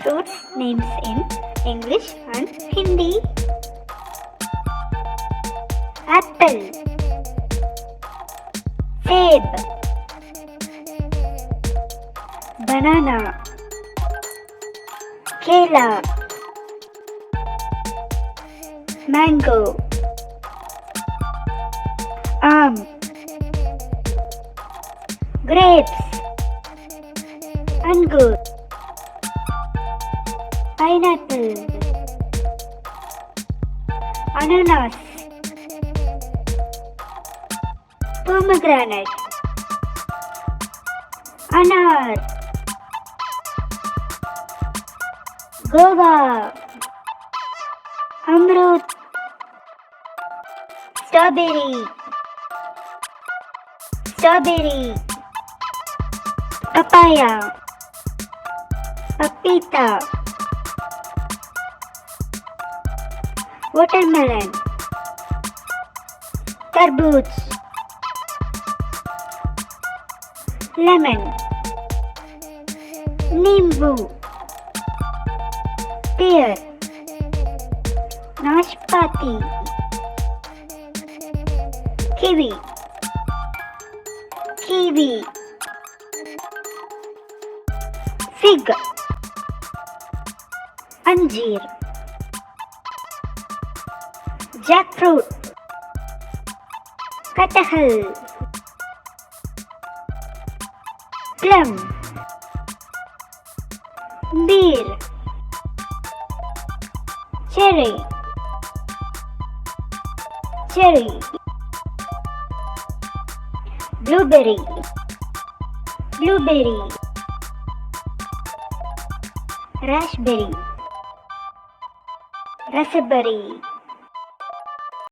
fruits names in English and Hindi. Apple, सेब, banana, केला, mango, आम, grapes, अंगूर, pineapple, ananas, pomegranate, अनार, गोवा, अमरूद, स्ट्रॉबेरी, पपाया, पपीता, watermelon, तरबूज, लेमन, नींबू, पेयर, नाशपाती, कीवी, फिग, अंजीर, जैकफ्रूट, कटहल, प्लम, बेर, चेरी, ब्लूबेरी, रास्पबेरी,